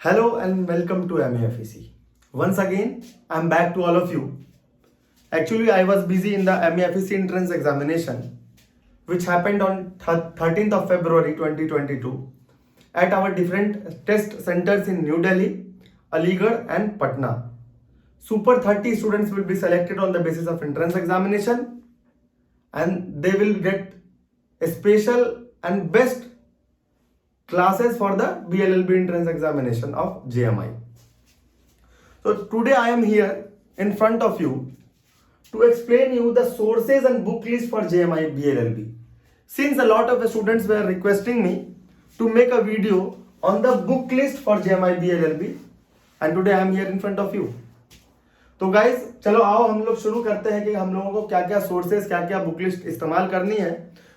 Hello and welcome to MEFEC. Once again, I'm back to all of you. Actually, I was busy in the MEFEC entrance examination, which happened on 13th of February 2022 at our different test centers in New Delhi, Aligarh and Patna. Super 30 students will be selected on the basis of entrance examination and they will get a special and best classes for the BLLB entrance examination of JMI. So today I am here in front of you to explain you the sources and book list for JMI BLLB. Since a lot of the students were requesting me to make a video on the book list for JMI BLLB and today I am here in front of you. तो guys चलो आओ हम लोग शुरू करते हैं कि हम लोगों को क्या क्या सोर्सेज क्या क्या बुक लिस्ट इस्तेमाल करनी है।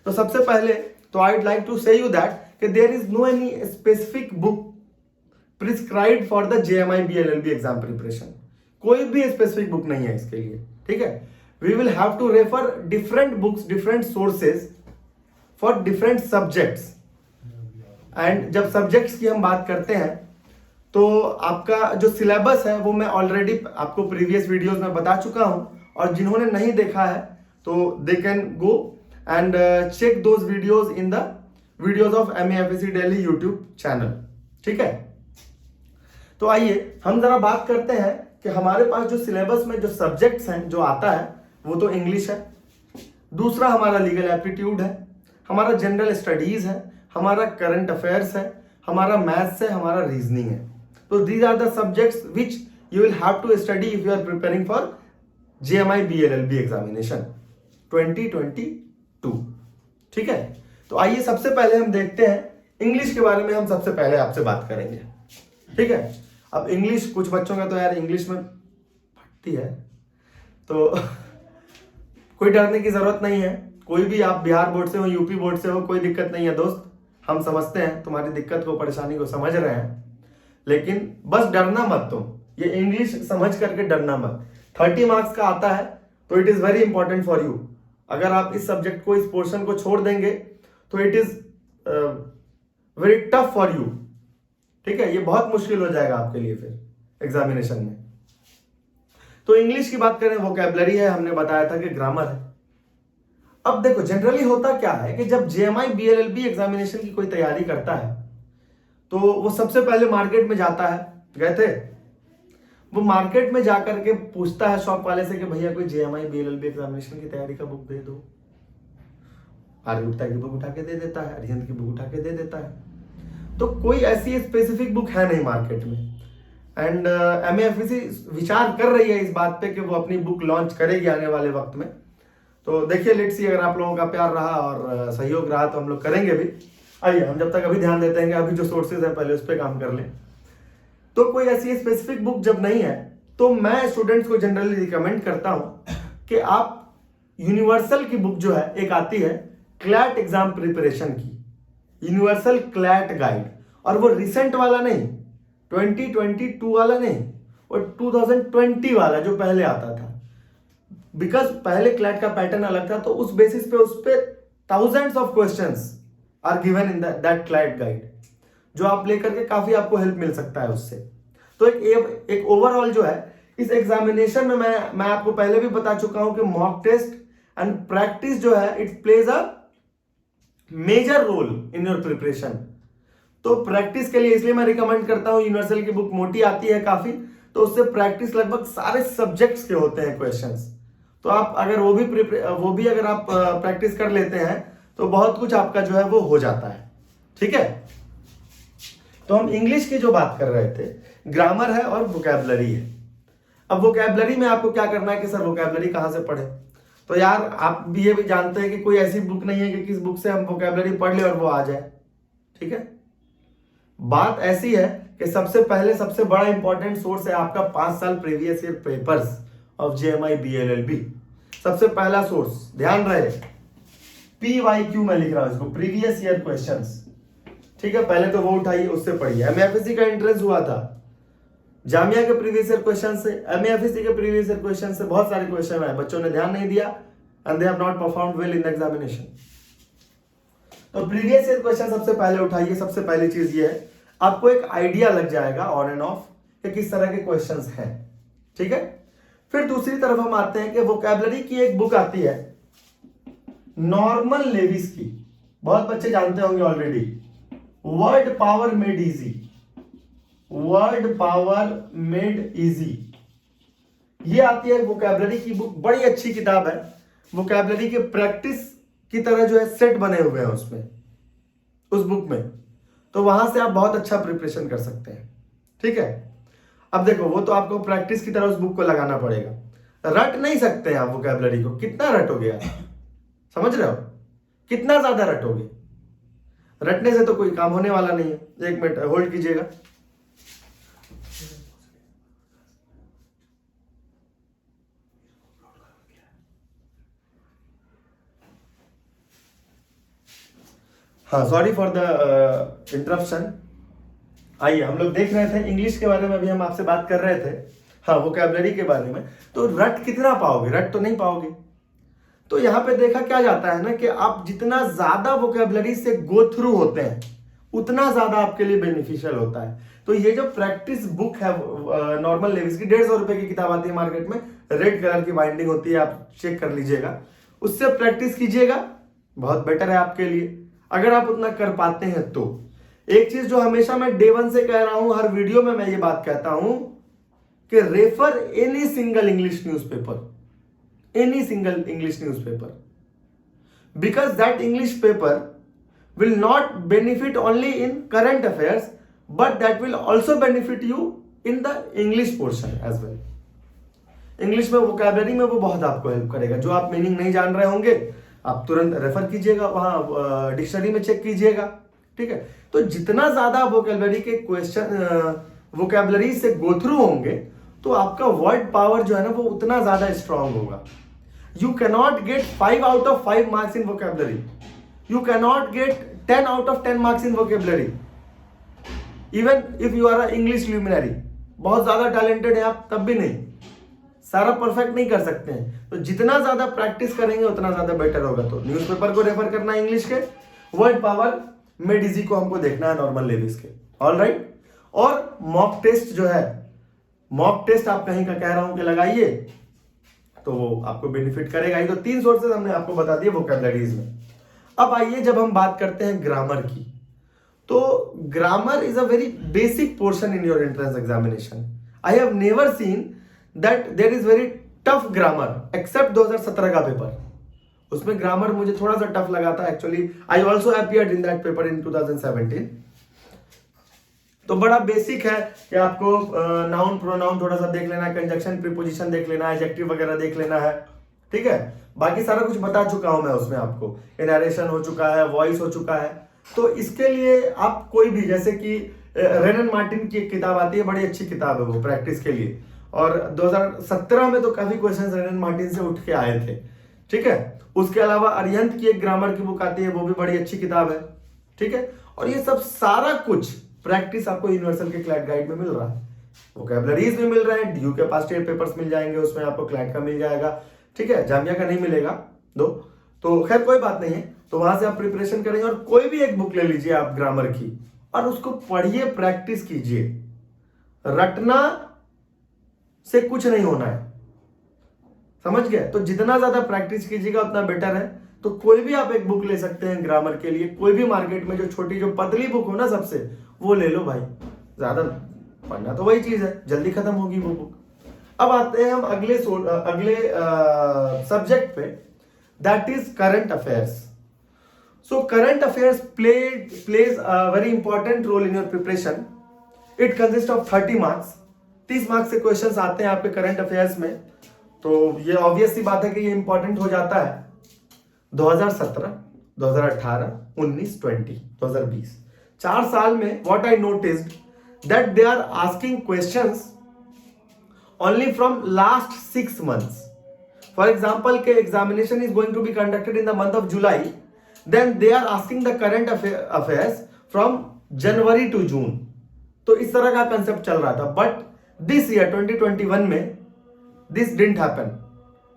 तो सबसे पहले तो I would like to say you that कि there is no any specific book prescribed for the JMI BLLB exam preparation. कोई भी स्पेसिफिक बुक नहीं है इसके लिए, ठीक है। We will have to refer different books different sources for different subjects. And जब सब्जेक्ट्स की हम बात करते हैं तो आपका जो सिलेबस है वो मैं ऑलरेडी आपको प्रीवियस वीडियोस में बता चुका हूं और जिन्होंने नहीं देखा है तो they can go and check those videos in the videos of MEFEC Delhi YouTube channel, ठीक है। तो आइए हम जरा बात करते हैं कि हमारे पास जो सिलेबस में जो सब्जेक्ट्स हैं जो आता है वो तो इंग्लिश है, दूसरा हमारा लीगल एप्टीट्यूड है, हमारा जनरल स्टडीज है, हमारा करंट अफेयर्स है, हमारा मैथ्स है, हमारा रीजनिंग है। So these are the subjects which you will have to study if you are preparing for JMI BLLB examination 2022, ठीक है। तो आइए सबसे पहले हम देखते हैं इंग्लिश के बारे में। हम सबसे पहले आपसे बात करेंगे, ठीक है। अब इंग्लिश कुछ बच्चों का तो यार इंग्लिश में फटती है, तो कोई डरने की जरूरत नहीं है। कोई भी आप बिहार बोर्ड से हो, यूपी बोर्ड से हो, कोई दिक्कत नहीं है दोस्त। हम समझते हैं तुम्हारी दिक्कत को, परेशानी को समझ रहे हैं, लेकिन बस डरना मत तुम। ये इंग्लिश समझ करके डरना मत। 30 मार्क्स का आता है तो it is very important for you. अगर आप इस सब्जेक्ट को, इस पोर्शन को छोड़ देंगे तो it is very tough for you, ठीक है। ये बहुत मुश्किल हो जाएगा आपके लिए फिर एग्जामिनेशन में। तो इंग्लिश की बात करें, वोकैबुलरी है, हमने बताया था कि ग्रामर है। अब देखो जनरली होता क्या है कि जब JMI BLLB एग्जामिनेशन की कोई तैयारी करता है तो वो सबसे पहले मार्केट में जाता है, गए थे, वो मार्केट में जाकर के पूछता है शॉप वाले से कि भैया कोई JMI BLLB एग्जामिनेशन की तैयारी का बुक दे दो। आर्यभट्टा की बुक उठा के दे देता है, अरिहंत की बुक उठा के दे देता है। तो कोई ऐसी स्पेसिफिक बुक है नहीं मार्केट में। एंड MEFEC विचार कर रही है इस बात पे कि वो अपनी बुक लॉन्च करेगी आने वाले वक्त में। तो देखिए लेट्स सी, अगर आप लोगों का प्यार रहा और सहयोग रहा तो हम लोग करेंगे भी। आइए हम जब तक अभी ध्यान देते हैं कि अभी जो सोर्सेज है पहले उस पर काम कर लें। तो कोई ऐसी स्पेसिफिक बुक जब नहीं है तो मैं स्टूडेंट्स को जनरली रिकमेंड करता हूं कि आप यूनिवर्सल की बुक जो है, एक आती है क्लैट एग्जाम प्रिपरेशन की, यूनिवर्सल क्लैट गाइड। और वो रिसेंट वाला नहीं, 2022 वाला नहीं, और 2020 वाला जो पहले आता था। बिकॉज पहले क्लैट का पैटर्न अलग था, तो उस बेसिस पे उस पे thousands of questions are given in that CLAT guide, जो आप लेकर के काफी आपको हेल्प मिल सकता है उससे। तो एक ओवरऑल जो है इस एग्जामिनेशन में मैं आपको पहले भी बता चुका हूं कि मॉक टेस्ट एंड प्रैक्टिस जो है it plays a major role in your preparation. तो प्रैक्टिस के लिए इसलिए मैं रिकमेंड करता हूं, यूनिवर्सल की बुक मोटी आती है काफी, तो उससे प्रैक्टिस लगभग सारे सब्जेक्ट्स के होते हैं क्वेश्चंस। तो आप अगर वो भी अगर आप प्रैक्टिस कर लेते हैं तो बहुत कुछ आपका जो है वो हो जाता है, ठीक है। तो हम इंग्लिश की जो बात कर रहे थे, ग्रामर है और वोकैबुलरी है। अब वोकैबुलरी में आपको क्या करना है कि सर वोकैबुलरी कहां से पढ़े। तो यार आप भी ये भी जानते हैं कि कोई ऐसी बुक नहीं है कि किस बुक से हम वोकैबुलरी पढ़ ले और वो आ जाए, ठीक है। बात ऐसी है कि सबसे पहले सबसे बड़ा इंपॉर्टेंट सोर्स है आपका 5 साल previous year papers of JMI BLLB। सबसे पहला सोर्स ध्यान रहे, PYQ में लिख रहा हूं इसको, प्रीवियस ईयर क्वेश्चंस, ठीक है। पहले तो वो उठाइए, उससे पढ़िए। MEFEC का एंट्रेंस हुआ था, जामिया के प्रीवियस ईयर क्वेश्चन से, MEFEC के प्रीवियस ईयर क्वेश्चन से बहुत सारे क्वेश्चन आए, बच्चों ने ध्यान नहीं दिया and they have not performed well in the examination. तो प्रीवियस ईयर क्वेश्चन सबसे पहले उठाइए। सबसे पहली चीज ये है आपको एक आइडिया लग जाएगा ऑन एंड ऑफ कि किस तरह के क्वेश्चंस हैं। ठीक है, फिर दूसरी तरफ हम आते हैं कि वोकैबुलरी की एक बुक आती है नॉर्मन लेविस की, बहुत बच्चे जानते होंगे already, word power made easy, word power made easy, ये आती है वोकैबुलरी की बुक। बड़ी अच्छी किताब है, वोकैबुलरी के प्रैक्टिस की तरह जो है सेट बने हुए हैं उसमें, उस बुक में, तो वहां से आप बहुत अच्छा प्रिपरेशन कर सकते हैं। ठीक है, अब देखो वो तो आपको प्रैक्टिस की तरह उस बुक को लगाना पड़ेगा, रट नहीं सकते हैं आप वोकैबुलरी को। कितना रटोगे आप, समझ रहे हो, कितना ज्यादा रटोगे, रटने से तो कोई काम होने वाला नहीं है। एक मिनट होल्ड कीजिएगा। हाँ, सॉरी फॉर द इंटरप्शन। आइए, हम लोग देख रहे थे इंग्लिश के बारे में, अभी हम आपसे बात कर रहे थे, हाँ वोकैबुलरी के बारे में। तो रट कितना पाओगे, रट तो नहीं पाओगे। तो यहाँ पे देखा क्या जाता है ना कि आप जितना ज्यादा वोकैबुलरी से गो थ्रू होते हैं उतना ज्यादा आपके लिए बेनिफिशियल होता है। तो ये जो प्रैक्टिस बुक है नॉर्मल लेविस की, 150 रुपए की किताब आती है मार्केट में, रेड कलर की बाइंडिंग होती है, आप चेक कर लीजिएगा, उससे प्रैक्टिस कीजिएगा, बहुत बेटर है आपके लिए अगर आप उतना कर पाते हैं तो। एक चीज जो हमेशा मैं डे वन से कह रहा हूं, हर वीडियो में मैं ये बात कहता हूं कि refer any single English newspaper, any single English newspaper, because that English paper will not benefit only in current affairs but that will also benefit you in the English portion as well. English में vocabulary में वो बहुत आपको help करेगा। जो आप meaning नहीं जान रहे होंगे आप तुरंत रेफर कीजिएगा, वहां डिक्शनरी में चेक कीजिएगा। ठीक है, तो जितना ज्यादा वोकैबुलरी के क्वेश्चन वोकैबुलरी से गो थ्रू होंगे तो आपका वर्ड पावर जो है ना वो उतना ज्यादा स्ट्रांग होगा। You cannot get 5 out of 5 marks in vocabulary, you cannot get 10 out of 10 marks in vocabulary even if you are a English luminary, बहुत ज्यादा टैलेंटेड है आप तब भी नहीं, सारा परफेक्ट नहीं कर सकते हैं। तो जितना ज्यादा प्रैक्टिस करेंगे उतना ज्यादा बेटर होगा। तो न्यूज़पेपर को रेफर करना है इंग्लिश के, वर्ड पावर मेड इजी को हमको देखना है नॉर्मल लेविस के। ऑल राइट, और मॉक टेस्ट जो है, मॉक टेस्ट आप कहीं का कह रहा हूं कि लगाइए तो वो आपको बेनिफिट करेगा ही। तो 3 सोर्सेज हमने आपको बता दिए वोकैबुलरीज में। अब आइए जब हम बात करते हैं ग्रामर की, तो grammar is a very basic portion in your entrance examination. I have never seen that there is very tough grammar except 2017 का पेपर, उसमें ग्रामर मुझे थोड़ा सा टफ लगा था actually. I also appeared in that paper in 2017। तो बड़ा basic है कि आपको नाउन प्रोनाउन थोड़ा सा देख लेना है, कंजक्शन प्रीपोजिशन देख लेना है, एडजेक्टिव वगैरह देख लेना है। ठीक है, बाकी सारा कुछ बता चुका हूं मैं उसमें आपको, नरेशन हो चुका है, वॉइस हो चुका है। तो इसके लिए आप कोई भी, जैसे कि रेनन मार्टिन की एक किताब आती है, बड़ी अच्छी किताब है वो प्रैक्टिस के लिए, और 2017 में तो काफी क्वेश्चंस रेनन मार्टिन से उठ के आए थे। ठीक है, उसके अलावा अरिहंत की एक ग्रामर की बुक आती है, वो भी बड़ी अच्छी किताब है। ठीक है, और ये सब सारा कुछ प्रैक्टिस आपको यूनिवर्सल के क्लैट गाइड में मिल रहा है, वोकैबुलरीज में मिल रहे हैं, डीयू के पास स्टेट पेपर्स मिल जाएंगे, उसमें आपको क्लैट का मिल जाएगा। ठीक है, जामिया का नहीं मिलेगा दो, तो खैर कोई बात नहीं है। तो वहां से आप प्रिपरेशन करेंगे और कोई भी एक बुक ले लीजिए आप ग्रामर की और उसको पढ़िए, प्रैक्टिस कीजिए। रटना से कुछ नहीं होना है, समझ गए। तो जितना ज्यादा प्रैक्टिस कीजिएगा उतना बेटर है। तो कोई भी आप एक बुक ले सकते हैं ग्रामर के लिए, कोई भी मार्केट में जो छोटी जो पतली बुक हो ना सबसे, वो ले लो भाई। ज्यादा पढ़ना तो वही चीज है, जल्दी खत्म होगी वो बुक। अब आते हैं हम अगले सब्जेक्ट पे, that is current affairs. So current affairs plays a very important role in your preparation. It consist of 30 marks, 30 marks से क्वेश्चंस आते हैं आपके करंट अफेयर्स में। तो ये ऑब्वियस सी बात है कि ये इंपॉर्टेंट हो जाता है 2017, 2018, 19, 20, 2020, 4 साल में। What I noticed that they are asking questions only from last 6 months. For example, के examination is going to be conducted in the month of July, then they are asking the current affairs from January to June. तो इस तरह का concept चल रहा था, but this year 2021 में this didn't happen.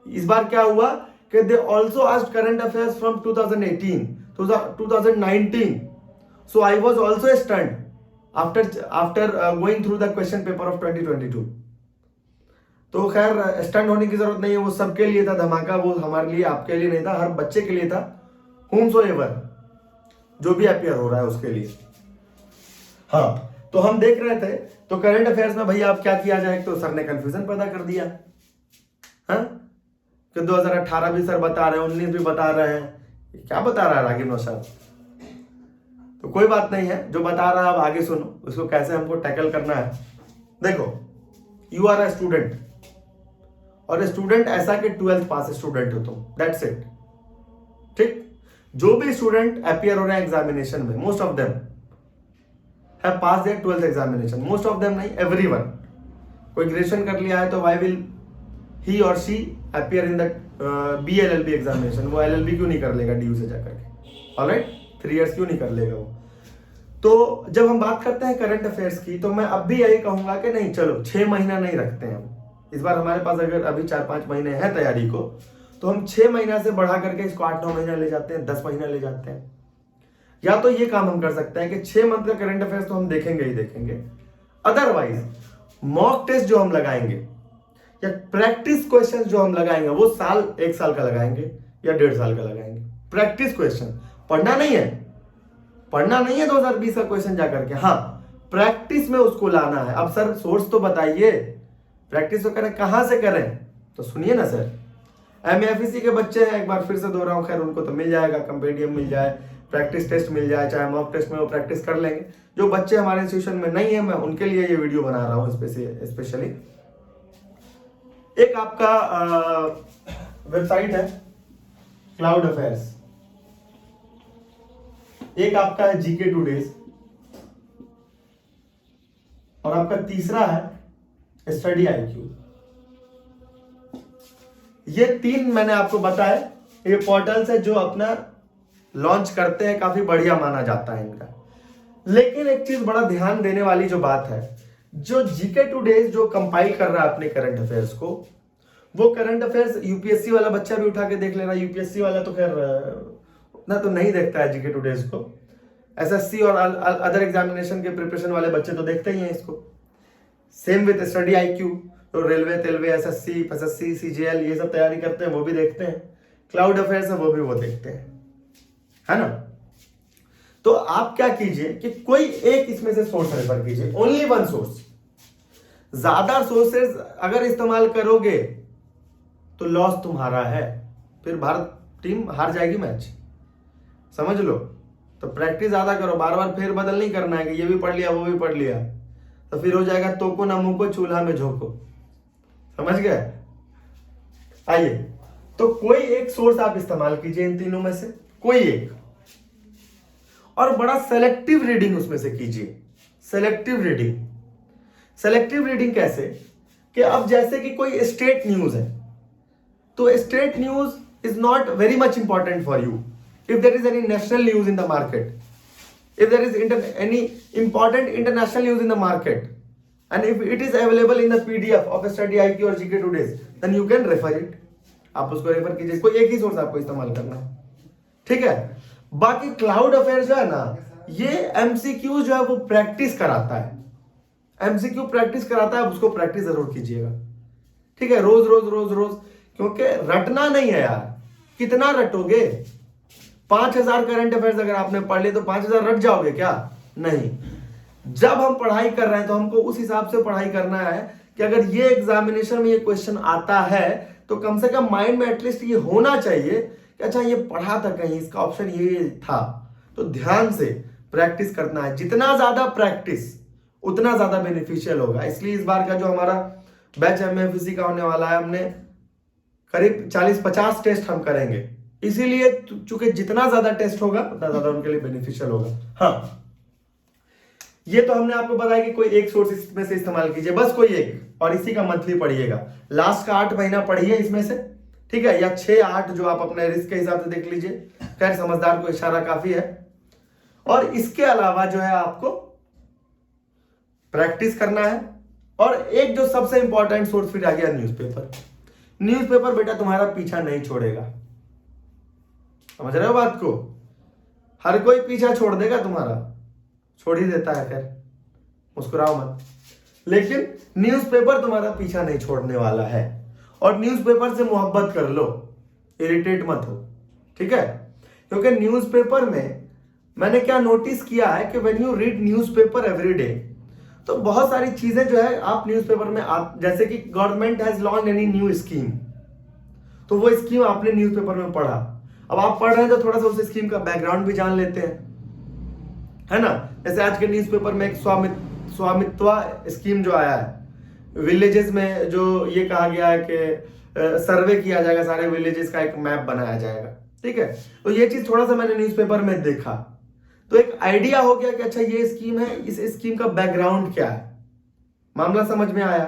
इस बार क्या हुआ कि they also asked current affairs from 2018 to 2019. So I was also stunned. After going through the question paper of 2022। तो खैर स्टंट होने की जरूरत नहीं है, वो सबके लिए था धमाका, वो हमारे लिए आपके लिए नहीं था, हर बच्चे के लिए था, whomsoever जो भी अपियर हो रहा है उसके लिए। हाँ, तो हम देख रहे थे, तो करंट अफेयर्स में भैया अब क्या किया जाए, तो सर ने कंफ्यूजन पैदा कर दिया। हाँ, कि 2018 भी सर बता रहे हैं, 19 भी बता रहे हैं, क्या बता रहा है रागिब नौशाद। तो कोई बात नहीं है, जो बता रहा है आप आगे सुनो, उसको कैसे हमको टैकल करना है। देखो, यू आर अ स्टूडेंट, और स्टूडेंट ऐसा कि 12th पास स्टूडेंट हो तुम, दैट्स इट। ठीक, जो भी स्टूडेंट अपियर हो रहे हैं एग्जामिनेशन में, most of them have pass their 12th examination, most of them नहीं, एवरीवन। कोई ग्रेजुएशन कर लिया है तो व्हाई विल ही और she appear in the BLLB examination, वो LLB क्यों नहीं कर लेगा DU से जाकर के, ऑलराइट, 3 इयर्स क्यों नहीं कर लेगा वो। तो जब हम बात करते हैं करंट अफेयर्स की, तो मैं अब भी यही कहूंगा कि नहीं, चलो 6 महीना नहीं रखते हैं हम इस बार, हमारे पास अगर अभी 4-5 महीने हैं तैयारी को, तो हम 6 महीना से बढ़ा करके इसको 8-9 महीना ले जाते हैं, 10 महीना ले जाते हैं। या तो ये काम हम कर सकते हैं कि 6 मंथ का करंट अफेयर्स तो हम देखेंगे ही देखेंगे, अदरवाइज मॉक टेस्ट जो हम लगाएंगे या प्रैक्टिस क्वेश्चन जो हम लगाएंगे, वो 1 साल का लगाएंगे या 1.5 साल का लगाएंगे। प्रैक्टिस क्वेश्चन, पढ़ना नहीं है, पढ़ना नहीं है 2020 का क्वेश्चन जाकर के, हाँ प्रैक्टिस में उसको लाना है। अब सर सोर्स तो बताइए, प्रैक्टिस तो करें, कहां से करें, तो सुनिए ना सर, MAFEC के बच्चे हैं, एक बार फिर से दोहराऊं, खैर उनको तो मिल जाएगा, कंपेडियम मिल जाए, प्रैक्टिस टेस्ट मिल जाए, चाहे मॉक टेस्ट में वो प्रैक्टिस कर लेंगे। जो बच्चे हमारे इंस्टीट्यूशन में नहीं है, मैं उनके लिए ये वीडियो बना रहा हूं स्पेशली। एक आपका वेबसाइट है क्लाउड अफेयर्स, एक आपका है GK टुडेज, और आपका तीसरा है स्टडी IQ। ये 3 मैंने आपको बताया, ये पोर्टल्स है जो अपना लॉन्च करते हैं, काफी बढ़िया माना जाता है इनका। लेकिन एक चीज बड़ा ध्यान देने वाली जो बात है, जो GK टुडेज जो कंपाइल कर रहा है अपने करंट अफेयर्स को, वो करंट अफेयर्स UPSC वाला बच्चा भी उठा के देख ले रहा है। UPSC वाला तो खैर उतना तो नहीं देखता है GK टुडेज को, SSC और अदर एग्जामिनेशन के प्रिपरेशन वाले बच्चे तो देखते ही हैं इसको। सेम विद स्टडी IQ, तो रेलवे तेलवे SSC FSSC CGL ये सब तैयारी करते हैं वो भी देखते हैं, क्लाउड अफेयर्स है वो देखते हैं, है ना। तो आप क्या कीजिए कि कोई एक इसमें से सोर्स रेफर कीजिए, ओनली वन सोर्स। ज्यादा सोर्सेज अगर इस्तेमाल करोगे तो लॉस तुम्हारा है, फिर भारत टीम हार जाएगी मैच, समझ लो। तो प्रैक्टिस ज्यादा करो, बार बार फेर बदल नहीं करना है कि ये भी पढ़ लिया वो भी पढ़ लिया, तो फिर हो जाएगा तो को ना मुंह को चूल्हा में झोंको, समझ गए। आइए, तो कोई एक सोर्स आप इस्तेमाल कीजिए इन तीनों में से कोई एक, और बड़ा सेलेक्टिव रीडिंग उसमें से कीजिए। सेलेक्टिव रीडिंग कैसे, कि अब जैसे कि कोई स्टेट न्यूज है, तो state news is not very much important for you if there is any national news in the market, if there is any important international news in the market, and if it is available in the PDF of study IQ or GK today's, then you can refer it, आप उसको refer कीजिए। कोई एक ही source आपको इस्तेमाल करना है, ठीक है। बाकी क्लाउड अफेयर्स जो है ना, ये MCQ जो है वो प्रैक्टिस कराता है, MCQ प्रैक्टिस कराता है, उसको प्रैक्टिस जरूर कीजिएगा, ठीक है। रोज रोज रोज रोज, क्योंकि रटना नहीं है यार, कितना रटोगे। 5000 करंट अफेयर्स अगर आपने पढ़ लिए तो 5000 रट जाओगे क्या, नहीं। जब हम पढ़ाई कर रहे हैं तो हमको उस हिसाब से पढ़ाई करना है कि अगर ये एग्जामिनेशन में ये क्वेश्चन आता है तो कम से कम माइंड में एटलीस्ट ये होना चाहिए कि अच्छा ये पढ़ा था कहीं, इसका ऑप्शन ये था। तो ध्यान से प्रैक्टिस करना है, जितना ज्यादा प्रैक्टिस उतना ज्यादा बेनिफिशियल होगा। इसलिए इस बार का जो हमारा बैच MAFEC का होने वाला है, हमने करीब 40-50 टेस्ट हम करेंगे, इसीलिए चूंकि जितना ज्यादा टेस्ट होगा उतना ज्यादा उनके लिए बेनिफिशियल होगा। हाँ, ये तो हमने आपको बताया कि कोई एक सोर्स इसमें से इस्तेमाल कीजिए, बस कोई एक, और इसी का मंथली पढ़िएगा। लास्ट का 8 महीना पढ़िए इसमें से, ठीक है, या 6-8 जो आप अपने रिस्क के हिसाब से देख लीजिए। खैर समझदार को इशारा काफी है। और इसके अलावा जो है आपको प्रैक्टिस करना है। और एक जो सबसे इंपॉर्टेंट सोर्स फिर आ गया न्यूज़पेपर। न्यूज़पेपर बेटा तुम्हारा पीछा नहीं छोड़ेगा, समझ रहे हो बात को। हर कोई पीछा छोड़ देगा तुम्हारा, छोड़ ही देता है खैर, मुस्कुराओ मत। लेकिन न्यूज़पेपर तुम्हारा पीछा नहीं छोड़ने वाला है, और न्यूज़पेपर से मोहब्बत कर लो, इरिटेट मत हो, ठीक है। क्योंकि न्यूज़पेपर में मैंने क्या नोटिस किया है कि when you read newspaper every day, तो बहुत सारी चीजें जो है आप न्यूज़पेपर में, आप जैसे कि government has launch any new scheme, तो वो स्कीम आपने न्यूज़पेपर में पढ़ा। अब आप पढ़ रहे हैं तो थोड़ा सा उस स्कीम का बैकग्राउंड भी जान लेते हैं, है ना। जैसे आज के न्यूज़पेपर में एक स्वामित्व स्कीम जो आया है, विलेजेस में जो ये कहा गया है कि सर्वे किया जाएगा, सारे विलेजेस का एक मैप बनाया जाएगा, ठीक है। तो ये चीज थोड़ा सा मैंने न्यूज़पेपर में देखा, तो एक आइडिया हो गया कि अच्छा ये स्कीम है, इस स्कीम का बैकग्राउंड क्या है, मामला समझ में आया।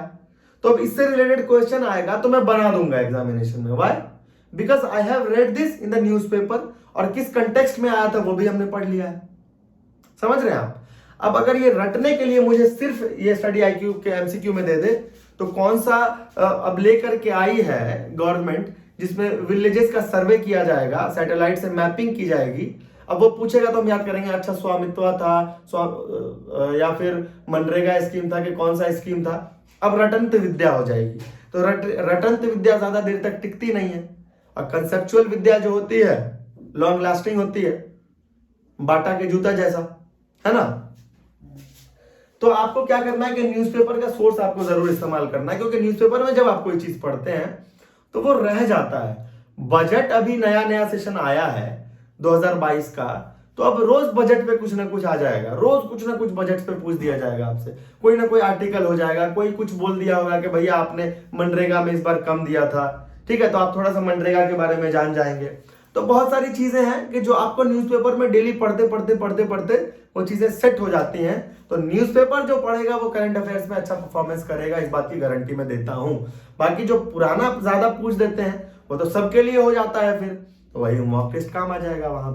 तो अब इससे रिलेटेड क्वेश्चन आएगा तो मैं बना दूंगा एग्जामिनेशन में। Why? Because I have read this in the newspaper, और किस कंटेक्स्ट में आया था वो भी हमने पढ़ लिया है। समझ रहे हैं आप? अब अगर ये रटने के लिए मुझे सिर्फ ये स्टडी आईक्यू के एमसीक्यू में दे दे, तो कौन सा अब लेकर के आई है गवर्नमेंट, जिसमें विलेजेस का सर्वे किया जाएगा, सैटेलाइट से मैपिंग की जाएगी। अब वो पूछेगा तो हम याद करेंगे, अच्छा स्वामित्व था, या फिर मनरेगा स्कीम था, कि कौन सा स्कीम था। अब रटंत विद्या हो जाएगी, तो रटंत विद्या ज्यादा देर तक टिकती नहीं है, और कंसेप्चुअल विद्या जो होती है लॉन्ग लास्टिंग होती है, बाटा के जूता जैसा, है ना। तो आपको क्या करना है कि न्यूज़पेपर का सोर्स आपको जरूर इस्तेमाल करना है, क्योंकि न्यूज़पेपर में जब आप कोई चीज पढ़ते हैं तो वो रह जाता है। बजट अभी नया सेशन आया है 2022 का, तो अब रोज बजट पे कुछ ना कुछ आ जाएगा, रोज कुछ ना कुछ बजट पे पूछ दिया जाएगा आपसे, कोई ना कोई आर्टिकल हो जाएगा, कोई कुछ बोल दिया होगा कि भैया आपने मनरेगा में इस बार कम दिया था, ठीक है, तो आप थोड़ा सा मनरेगा के बारे में जान जाएंगे। तो बहुत सारी चीजें हैं कि जो आपको न्यूज़पेपर में डेली पढ़ते वो चीजें सेट हो जाती हैं। तो न्यूज़पेपर जो पढ़ेगा वो करंट अफेयर्स में अच्छा परफॉर्मेंस करेगा, इस बात की गारंटी मैं देता हूं। बाकी जो पुराना ज्यादा पूछ देते हैं वो तो सबके लिए हो जाता है, फिर तो वही मॉक टेस्ट काम आ जाएगा, वहां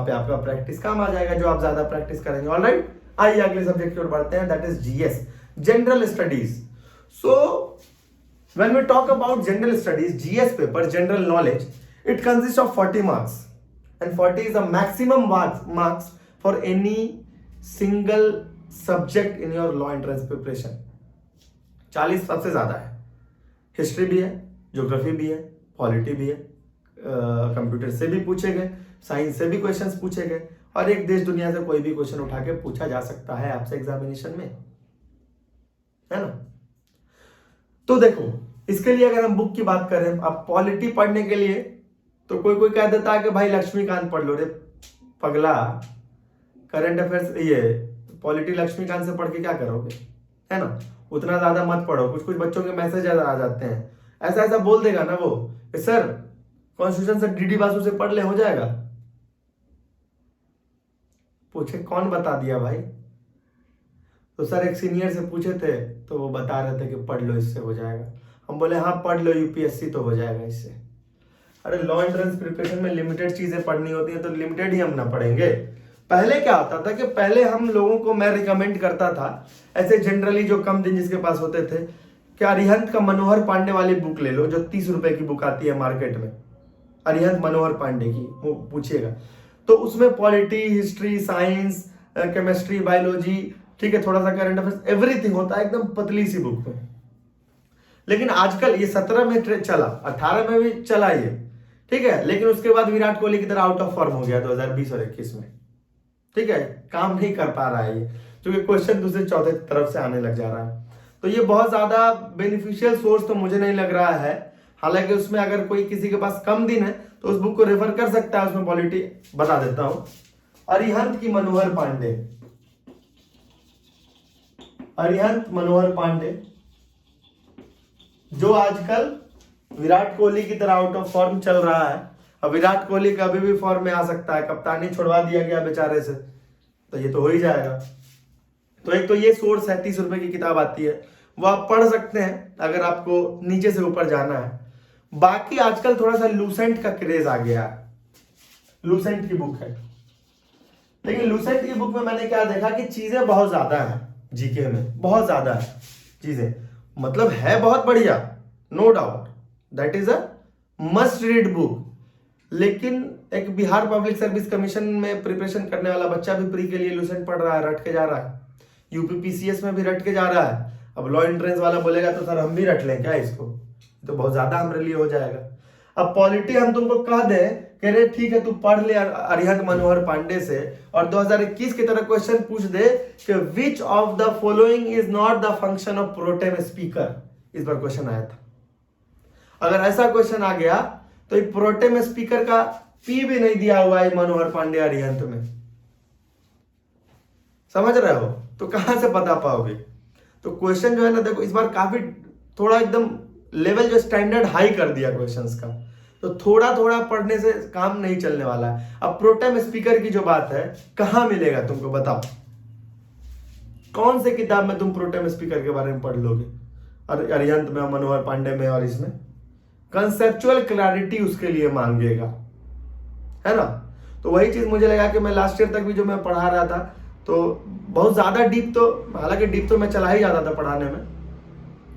पे आपका प्रैक्टिस काम आ जाएगा, जो आप ज्यादा प्रैक्टिस करेंगे। ऑलराइट, आइए अगले सब्जेक्ट की ओर बढ़ते हैं, that is GS, general studies. So when we talk about general studies, GS paper, general knowledge, it consists of 40 marks, and 40 is the maximum marks for any single subject in your law entrance preparation. 40 सबसे ज्यादा है। History भी है, geography भी है, polity भी है, computer से भी पूछे गए, साइंस से भी क्वेश्चंस पूछे गए, और एक देश दुनिया से कोई भी क्वेश्चन उठा के पूछा जा सकता है आपसे एग्जामिनेशन में, है ना। तो देखो, इसके लिए अगर हम बुक की बात करें, अब पॉलिटी पढ़ने के लिए तो कोई कह देता है कि भाई लक्ष्मीकांत पढ़ लो। रे पगला, करंट अफेयर्स ये पॉलिटी लक्ष्मीकांत से पढ़ के क्या करोगे, है ना। उतना ज्यादा मत पढ़ो, कुछ बच्चों के मैसेज आ जाते हैं, ऐसा बोल देगा ना वो, सर कॉन्स्टिट्यूशन से डीडी बासु से पढ़ ले, हो जाएगा। पूछे कौन बता दिया भाई, तो सर एक सीनियर से पूछे थे तो वो बता रहे थे कि पढ़ लो इससे हो जाएगा। हम बोले हाँ पढ़ लो, यूपीएससी तो हो जाएगा इससे। अरे लॉ एंट्रेंस प्रिपरेशन में लिमिटेड चीजें पढ़नी होती है, तो लिमिटेड ही हम ना पढ़ेंगे। पहले क्या होता था कि पहले हम लोगों को, मैं रिकमेंड करता था ऐसे जनरली जो कम दिन जिसके पास होते थे, कि अरिहंत का मनोहर पांडे वाली बुक ले लो, जो 30 रुपए की बुक आती है मार्केट में, अरिहंत मनोहर पांडे की, वो पूछिएगा। तो उसमें polity, history, science, chemistry, biology, ठीक है, थोड़ा सा करंट अफेयर्स, एवरीथिंग होता है, एकदम पतली सी बुक में। लेकिन आजकल ये 17 में चला, 18 में भी चला ये, ठीक है, लेकिन उसके बाद विराट कोहली की तरह आउट ऑफ फॉर्म हो गया 2020 और 21 में, ठीक है, काम नहीं कर पा रहा है ये, क्योंकि क्वेश्चन दूसरे चौथे तरफ से आने लग जा रहा है। तो ये बहुत ज्यादा बेनिफिशियल सोर्स तो मुझे नहीं लग रहा है। हालांकि उसमें अगर कोई किसी के पास कम दिन है तो उस बुक को रेफर कर सकता है, उसमें पॉलिटी बता देता हूं। अरिहंत की मनोहर पांडे, अरिहंत मनोहर पांडे, जो आजकल विराट कोहली की तरह आउट ऑफ फॉर्म चल रहा है। अब विराट कोहली कभी भी फॉर्म में आ सकता है, कप्तानी छुड़वा दिया गया बेचारे से, तो ये तो हो ही जाएगा। तो एक तो ये सोर्स है, 30 रुपए की किताब आती है, वो आप पढ़ सकते हैं अगर आपको नीचे से ऊपर जाना है। बाकी आजकल थोड़ा सा लूसेंट का क्रेज आ गया है, लूसेंट की बुक है, लेकिन लूसेंट की बुक में मैंने क्या देखा कि चीजें बहुत ज्यादा है, जीके में बहुत ज्यादा है चीजें, मतलब है बहुत बढ़िया, no doubt, that is a must read book. लेकिन एक बिहार पब्लिक सर्विस कमीशन में प्रिपरेशन करने वाला बच्चा भी प्री के लिए लूसेंट पढ़ रहा है, रट के जा रहा है, यूपीपीसीएस में भी रट के जा रहा है, अब लॉ एंट्रेंस वाला बोलेगा तो सर हम भी रट लें क्या इसको, तो बहुत ज्यादा हमारे लिए हो जाएगा। अब पॉलिटी हम तुमको कह दें कि रे ठीक है तू पढ़ ले अरिहंत मनोहर पांडे से, और 2021 की तरह क्वेश्चन पूछ दे कि which of the following is not the function of protem speaker, इस बार क्वेश्चन आया था। अगर ऐसा क्वेश्चन आ गया तो एक प्रोटेम स्पीकर का पी भी नहीं दिया हुआ है मनोहर पांडे अरिहंत में, समझ रहे हो, तो कहां से पता पाओगे। तो क्वेश्चन जो है ना देखो इस बार काफी थोड़ा एकदम लेवल जो स्टैंडर्ड हाई कर दिया क्वेश्चंस का, तो थोड़ा थोड़ा पढ़ने से काम नहीं चलने वाला है। अब प्रोटेम स्पीकर की जो बात है कहां मिलेगा तुमको बताओ, कौन से किताब में तुम प्रोटेम स्पीकर के बारे में पढ़ लोगे, अरिहंत में, मनोहर पांडे में, और इसमें कंसेप्चुअल क्लैरिटी उसके लिए मांगेगा, है ना। तो वही चीज मुझे लगा कि मैं लास्ट ईयर तक भी जो मैं पढ़ा रहा था तो बहुत ज्यादा डीप, तो हालांकि डीप तो मैं चला ही जाता था पढ़ाने में,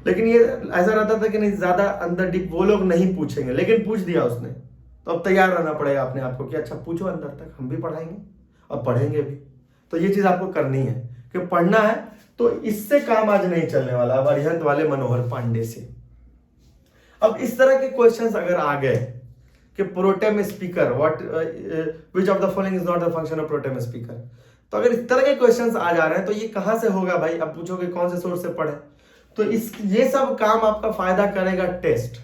लेकिन ये ऐसा रहता था कि नहीं ज्यादा अंदर डीप वो लोग नहीं पूछेंगे, लेकिन पूछ दिया उसने तो अब तैयार रहना पड़ेगा अपने आप को कि अच्छा पूछो अंदर तक, हम भी पढ़ाएंगे और पढ़ेंगे भी। तो ये चीज आपको करनी है कि पढ़ना है, तो इससे काम आज नहीं चलने वाला अब अरिहंत वाले मनोहर पांडे से। अब इस तरह के क्वेश्चंस अगर आ गए कि protem speaker what which of the following is not the function of protem speaker, तो अगर इस तरह के क्वेश्चंस आ जा रहे हैं तो ये कहां से होगा भाई। अब पूछोगे कौन से सोर्स से पढ़े, तो ये सब काम आपका फायदा करेगा टेस्ट,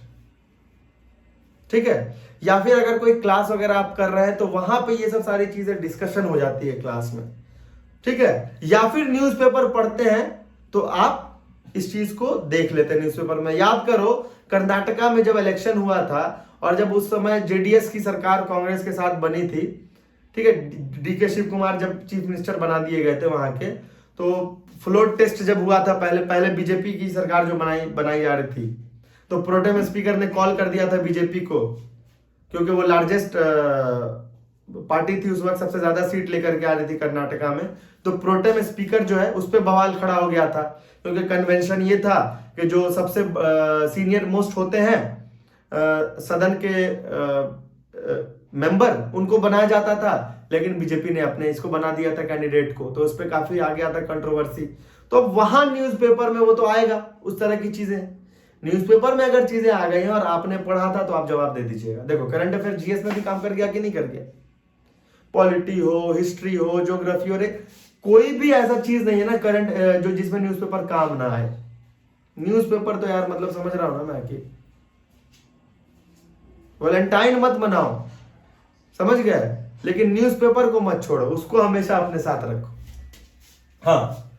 ठीक है, या फिर अगर कोई क्लास वगैरह आप कर रहे हैं तो वहां पे ये सब सारी चीजें डिस्कशन हो जाती है क्लास में, ठीक है, या फिर न्यूज़पेपर पढ़ते हैं तो आप इस चीज को देख लेते हैं न्यूज़पेपर में। याद करो कर्नाटका में जब इलेक्शन हुआ था और जब उस समय जेडीएस की सरकार कांग्रेस के साथ बनी थी, ठीक है, डीके शिव कुमार जब चीफ मिनिस्टर बना दिए गए थे वहां के, तो फ्लोट टेस्ट जब हुआ था पहले बीजेपी की सरकार जो बनाई जा रही थी, तो प्रोटेम स्पीकर ने कॉल कर दिया था बीजेपी को, क्योंकि वो लार्जेस्ट पार्टी थी उस वक्त, सबसे ज्यादा सीट लेकर के आ रही थी कर्नाटका में, तो प्रोटेम स्पीकर जो है उस पर बवाल खड़ा हो गया था, क्योंकि कन्वेंशन ये था कि जो सबसे सीनियर मोस्ट होते हैं सदन के मेंबर उनको बनाया जाता था, लेकिन बीजेपी ने अपने इसको बना दिया था कैंडिडेट को, तो उस पर काफी आ गया था कंट्रोवर्सी। तो वहां न्यूज़पेपर में वो तो आएगा उस तरह की चीजें, न्यूज़पेपर में अगर चीजें आ गई हैं और आपने पढ़ा था तो आप जवाब दे दीजिएगा। देखो करंट अफेयर जीएस में भी काम कर गया कि नहीं कर गया, पॉलिटी हो, हिस्ट्री हो, ज्योग्राफी हो, कोई भी ऐसा चीज नहीं है ना करंट जो जिसमें न्यूज़पेपर काम ना आए। न्यूज़पेपर तो यार मतलब समझ रहा हूं ना मैं कि वैलेंटाइन मत मनाओ, समझ गए, लेकिन न्यूज़पेपर को मत छोड़ो, उसको हमेशा अपने साथ रखो। हाँ,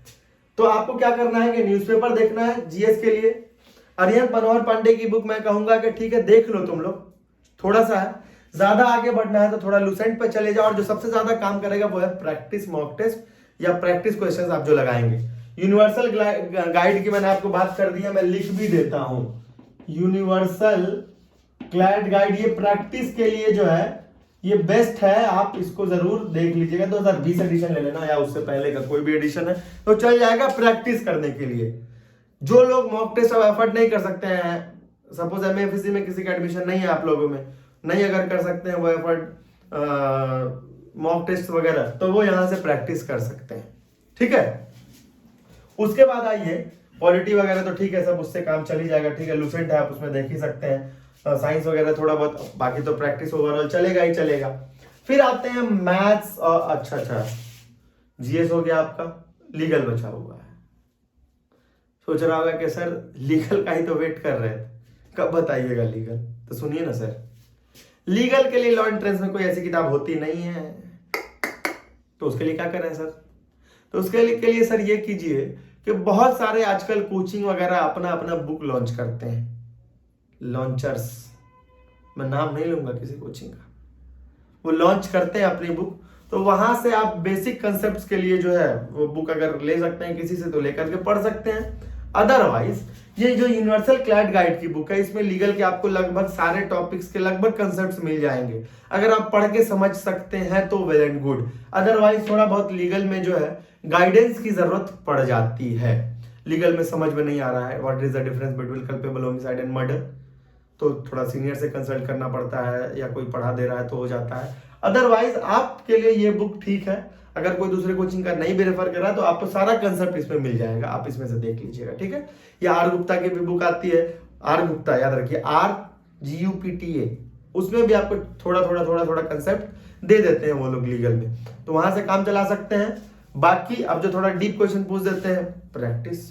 तो आपको क्या करना है कि न्यूज़पेपर देखना है जीएस के लिए। अरिहंत मनोहर पांडे की बुक मैं कहूंगा कि ठीक है देख लो तुम लोग, थोड़ा सा है, ज्यादा आगे बढ़ना है तो थोड़ा लूसेंट पे चले जाओ, और जो सबसे ज्यादा काम करेगा वो है प्रैक्टिस मॉक टेस्ट या प्रैक्टिस क्वेश्चंस आप जो लगाएंगे। यूनिवर्सल गाइड की मैंने आपको बात कर दी है, मैं लिख भी देता हूं, यूनिवर्सल क्लैड गाइड ये प्रैक्टिस के लिए जो है ये बेस्ट है, आप इसको जरूर देख लीजिएगा। 2020 एडिशन ले लेना या उससे पहले का कोई भी एडिशन है तो चल जाएगा प्रैक्टिस करने के लिए। जो लोग मॉक टेस्ट अब एफर्ट नहीं कर सकते हैं, सपोज एमएफसी में किसी का एडमिशन नहीं है आप लोगों में, नहीं अगर कर सकते हैं वो एफर्ट मॉक टेस्ट वगैरह, तो वो यहां से प्रैक्टिस कर सकते हैं, ठीक है। उसके बाद आइए पॉलिटी वगैरह तो ठीक है सब उससे काम चल ही जाएगा, ठीक है, लूसेंट है आप उसमें देख ही सकते हैं, साइंस वगैरह थोड़ा बहुत, बाकी तो प्रैक्टिस ओवरऑल चलेगा ही चलेगा। फिर आते हैं मैथ्स और अच्छा जीएस हो गया आपका, लीगल बचा हुआ है। सोच रहा होगा कि सर लीगल का ही तो वेट कर रहे थे, कब बताइएगा लीगल, तो सुनिए ना सर, लीगल के लिए लॉ एंट्रेंस में कोई ऐसी किताब होती नहीं है, तो उसके लिए क्या करें सर, तो उसके लिए सर ये कीजिए कि बहुत सारे आजकल कोचिंग वगैरह अपना अपना बुक लॉन्च करते हैं, लॉन्चर्स, मैं नाम नहीं लूंगा किसी कोचिंग का, वो लॉन्च करते हैं अपनी बुक, तो वहां से आप बेसिक कंसेप्ट्स के लिए जो है वो बुक अगर ले सकते हैं किसी से तो लेकर के पढ़ सकते हैं। अदरवाइज ये जो यूनिवर्सल क्लैड गाइड की बुक है इसमें लीगल के आपको लगभग सारे टॉपिक्स के लगभग कंसेप्ट्स मिल जाएंगे, अगर आप पढ़ के समझ सकते हैं तो वेल एंड गुड, अदरवाइज थोड़ा बहुत लीगल में जो है गाइडेंस की जरूरत पड़ जाती है। लीगल में समझ में नहीं आ रहा है what is the difference between culpable homicide and murder, तो थोड़ा सीनियर से कंसल्ट करना पढ़ता है या कोई पढ़ा दे रहा है तो हो जाता है। अदरवाइज आपके लिए ये बुक ठीक है, अगर कोई दूसरे कोचिंग का नहीं भी रेफर कर रहा है तो आपको सारा कंसेप्ट इसमें मिल जाएगा, आप इसमें से देख लीजिएगा, ठीक है। या आर गुप्ता की भी बुक आती है, आर गुप्ता याद रखिए, RGUPTA, उसमें भी आपको थोड़ा कंसेप्ट दे देते हैं वो लोग लीगल में, तो वहां से काम चला सकते हैं। बाकी अब जो थोड़ा डीप क्वेश्चन पूछ देते हैं, प्रैक्टिस,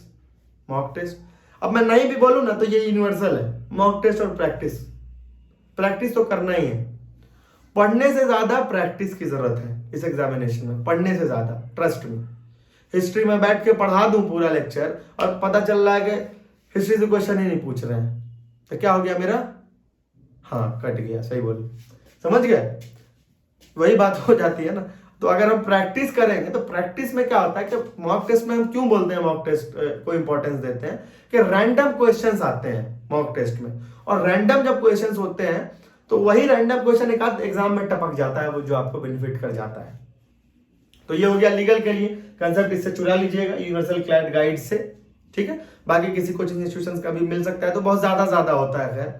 मॉक टेस्ट। अब मैं नहीं भी बोलूं ना तो ये यूनिवर्सल है, मॉक टेस्ट और प्रैक्टिस तो करना ही है। पढ़ने से ज्यादा प्रैक्टिस की जरूरत है इस एग्जामिनेशन में, पढ़ने से ज्यादा, ट्रस्ट में। हिस्ट्री में बैठ के पढ़ा दूं पूरा लेक्चर और पता चल रहा है कि हिस्ट्री से क्वेश्चन ही नहीं पूछ रहे हैं, तो क्या हो गया मेरा, हाँ कट गया, सही बोल, समझ गए, वही बात हो जाती है ना। तो अगर हम प्रैक्टिस करेंगे तो प्रैक्टिस में क्या होता है कि मॉक टेस्ट में हम क्यों बोलते हैं मॉक टेस्ट को इंपॉर्टेंस देते हैं कि रैंडम क्वेश्चंस आते हैं मॉक टेस्ट में, और रैंडम जब क्वेश्चंस होते हैं तो वही रैंडम क्वेश्चन एक आध एग्जाम में टपक जाता है, वो जो आपको बेनिफिट कर जाता है। तो ये हो गया लीगल के लिए कंसेप्ट, इससे चुरा लीजिएगा यूनिवर्सल क्लैड गाइड से, ठीक है। बाकी किसी कोचिंग इंस्टीट्यूशन का भी मिल सकता है, तो बहुत ज्यादा होता है, खैर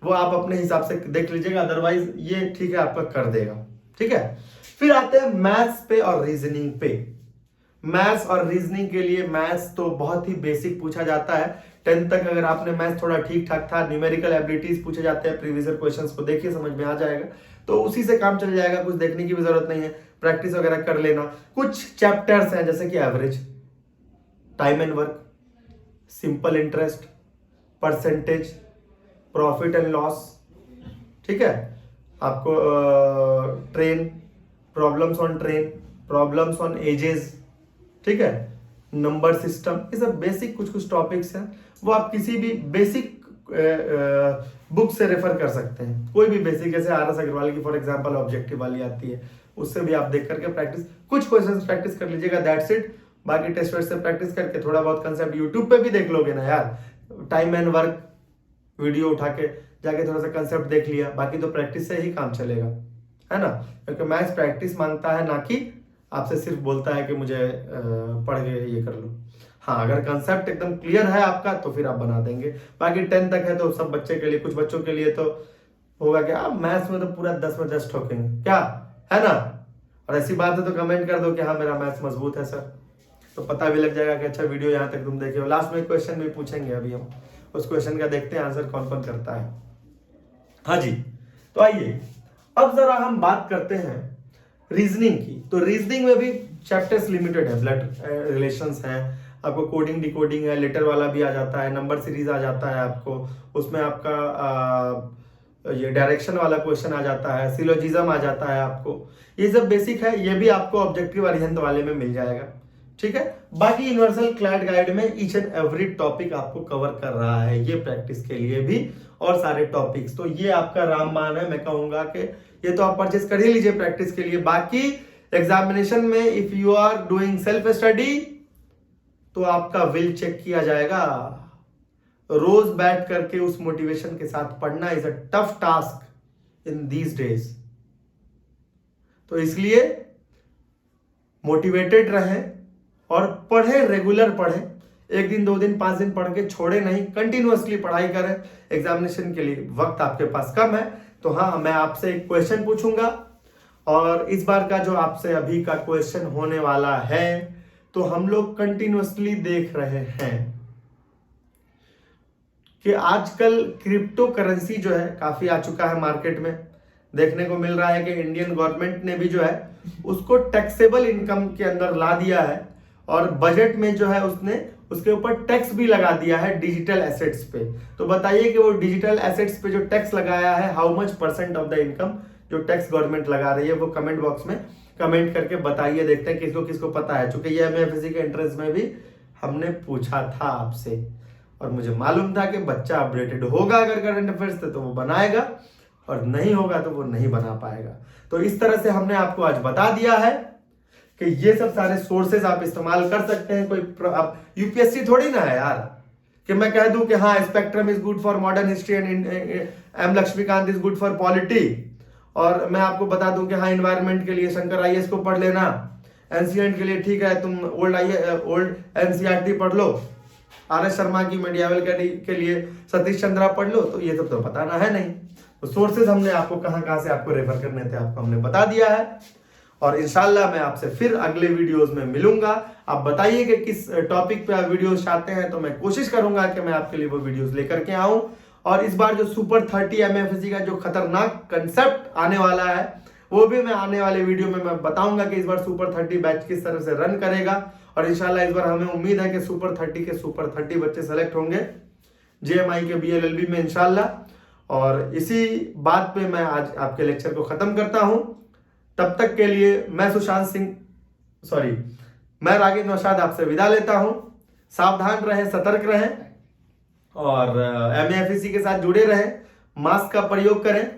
वो आप अपने हिसाब से देख लीजिएगा, अदरवाइज ये ठीक है आपका कर देगा, ठीक है। फिर आते हैं मैथ्स पे और रीजनिंग पे। मैथ्स और रीजनिंग के लिए मैथ्स तो बहुत ही बेसिक पूछा जाता है, 10th तक अगर आपने मैथ्स थोड़ा ठीक ठाक था, न्यूमेरिकल एबिलिटीज पूछे जाते हैं, प्रीवियस ईयर क्वेश्चंस को देखिए समझ में आ जाएगा, तो उसी से काम चल जाएगा, कुछ देखने की भी जरूरत नहीं है, प्रैक्टिस वगैरह कर लेना। कुछ चैप्टर्स हैं जैसे कि average, time and work, simple interest, percentage, profit and loss, ठीक है, आपको train, problems on train, problems on edges, ठीक है, नंबर सिस्टम, ये सब बेसिक कुछ टॉपिक्स हैं, वो आप किसी भी बेसिक बुक से रेफर कर सकते हैं, कोई भी बेसिक, जैसे RS अग्रवाल की फॉर एग्जांपल ऑब्जेक्टिव वाली आती है, उससे भी आप देख करके प्रैक्टिस, कुछ क्वेश्चंस प्रैक्टिस कर लीजिएगा, दैट्स इट। बाकी टेस्ट वेस्ट से प्रैक्टिस करके थोड़ा बहुत कंसेप्ट यूट्यूब पे भी देख लोगे ना यार, टाइम एंड वर्क वीडियो उठा के जाके थोड़ा सा कंसेप्ट देख लिया, बाकी तो प्रैक्टिस से ही काम चलेगा, है ना, क्योंकि मैथ्स प्रैक्टिस मांगता है, ना कि आपसे सिर्फ बोलता है कि मुझे पढ़ के ये कर लो। हाँ, अगर कंसेप्ट एकदम क्लियर है आपका तो फिर आप बना देंगे। बाकी 10 तक है तो सब बच्चे के लिए, कुछ बच्चों के लिए तो होगा कि आप मैथ्स में तो पूरा 10 में 10 ठोकेंगे, क्या है ना, और ऐसी बात है तो कमेंट कर दो कि हाँ मेरा मैथ्स मजबूत है सर, तो पता भी लग जाएगा कि अच्छा वीडियो यहाँ तक तुम देखे हो। लास्ट में क्वेश्चन भी पूछेंगे अभी हम, उस क्वेश्चन का देखते हैं आंसर कौन कौन करता है। हाँ जी, तो आइए अब जरा हम बात करते हैं रीजनिंग की। तो रीजनिंग में भी चैप्टर्स लिमिटेड है, ब्लड रिलेशंस हैं, आपको कोडिंग डिकोडिंग है, लेटर वाला भी आ जाता है, नंबर सीरीज आ जाता है आपको, उसमें आपका ये डायरेक्शन वाला क्वेश्चन आ जाता है, सिलोजिज्म आ जाता है आपको, ये सब बेसिक है, ये भी आपको ऑब्जेक्टिव अरिहंत वाले में मिल जाएगा, ठीक है। बाकी यूनिवर्सल क्लैड गाइड में ईच एंड एवरी टॉपिक आपको कवर कर रहा है, ये प्रैक्टिस के लिए भी, और सारे टॉपिक्स, तो ये आपका रामबाण है, मैं कहूंगा कि ये तो आप परचेस कर ही लीजिए प्रैक्टिस के लिए। बाकी एग्जामिनेशन में if you are doing self study तो आपका विल चेक किया जाएगा, रोज बैठ करके उस मोटिवेशन के साथ पढ़ना is a tough task in these days, तो इसलिए मोटिवेटेड रहें और पढ़े, रेगुलर पढ़े, 1 दिन 2 दिन 5 दिन पढ़ के छोड़े नहीं, कंटिन्यूअसली पढ़ाई करें। एग्जामिनेशन के लिए वक्त आपके पास कम है, तो हाँ मैं आपसे एक क्वेश्चन पूछूंगा, और इस बार का जो आपसे अभी का क्वेश्चन होने वाला है तो हम लोग कंटिन्यूअसली देख रहे हैं कि आजकल क्रिप्टो करेंसी जो है काफी आ चुका है मार्केट में, देखने को मिल रहा है कि इंडियन गवर्नमेंट ने भी जो है उसको टैक्सेबल इनकम के अंदर ला दिया है, और बजट में जो है उसने उसके ऊपर टैक्स भी लगा दिया है डिजिटल एसेट्स पे। तो बताइए कि वो डिजिटल एसेट्स पे जो टैक्स लगाया है, how much % of the income जो टैक्स गवर्नमेंट लगा रही है, वो कमेंट बॉक्स में कमेंट करके बताइए, देखते हैं किसको किसको पता है। चूंकि ये MFSC के एंट्रेंस में भी हमने पूछा था आपसे, और मुझे मालूम था कि बच्चा अपडेटेड होगा अगर करंट अफेयर्स से तो वो बनाएगा, और नहीं होगा तो वो नहीं बना पाएगा। तो इस तरह से हमने आपको आज बता दिया है कि ये सब सारे सोर्सेज आप इस्तेमाल कर सकते हैं। कोई UPSC थोड़ी ना है यार कि मैं कह दूं कि हाँ spectrum is good for modern history and M Laxmikanth is good for polity, और मैं आपको बता दूं कि हाँ इन्वायरमेंट के लिए शंकर IAS को पढ़ लेना, एनसीएंट के लिए ठीक है तुम ओल्ड NCERT पढ़ लो, RS शर्मा की मेडियावल के लिए सतीश चंद्रा पढ़ लो, तो ये सब तो बताना है नहीं। तो सोर्सेज हमने आपको कहां से आपको रेफर करने थे आपको हमने बता दिया है, और इंशाल्लाह मैं आपसे फिर अगले वीडियोस में मिलूंगा। आप बताइए कि किस टॉपिक पे आप वीडियोस चाहते हैं, तो मैं कोशिश करूंगा कि मैं आपके लिए वो वीडियोस लेकर के आऊं। और इस बार जो सुपर 30 एमएफएससी का जो खतरनाक कंसेप्ट आने वाला है, वो भी मैं आने वाले वीडियो में मैं बताऊंगा कि इस बार सुपर 30 बैच किस तरह से रन करेगा। और इंशाल्लाह इस बार हमें उम्मीद है कि सुपर 30 के सुपर 30 बच्चे सेलेक्ट होंगे जेएमआई के बीएलएलबी में इंशाल्लाह। और इसी बात पे मैं आज आपके लेक्चर को खत्म करता हूं। तब तक के लिए मैं रागिब नौशाद आपसे विदा लेता हूं। सावधान रहें, सतर्क रहें और एमएफएससी के साथ जुड़े रहें। मास्क का प्रयोग करें,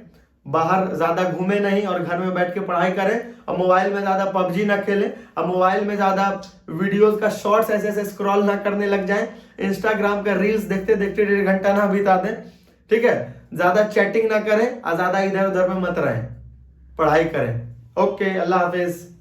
बाहर ज्यादा घूमे नहीं और घर में बैठ के पढ़ाई करें। और मोबाइल में ज्यादा पबजी ना खेलें, और मोबाइल में ज्यादा वीडियोस का शॉर्ट्स ऐसे ऐसे स्क्रॉल ना करने लग जाएं। इंस्टाग्राम का रील्स देखते देखते 1.5 घंटा ना बिता दें, ठीक है। ज्यादा चैटिंग ना करें और ज्यादा इधर उधर में मत रहें, पढ़ाई करें। ओके, अल्लाह हाफिज।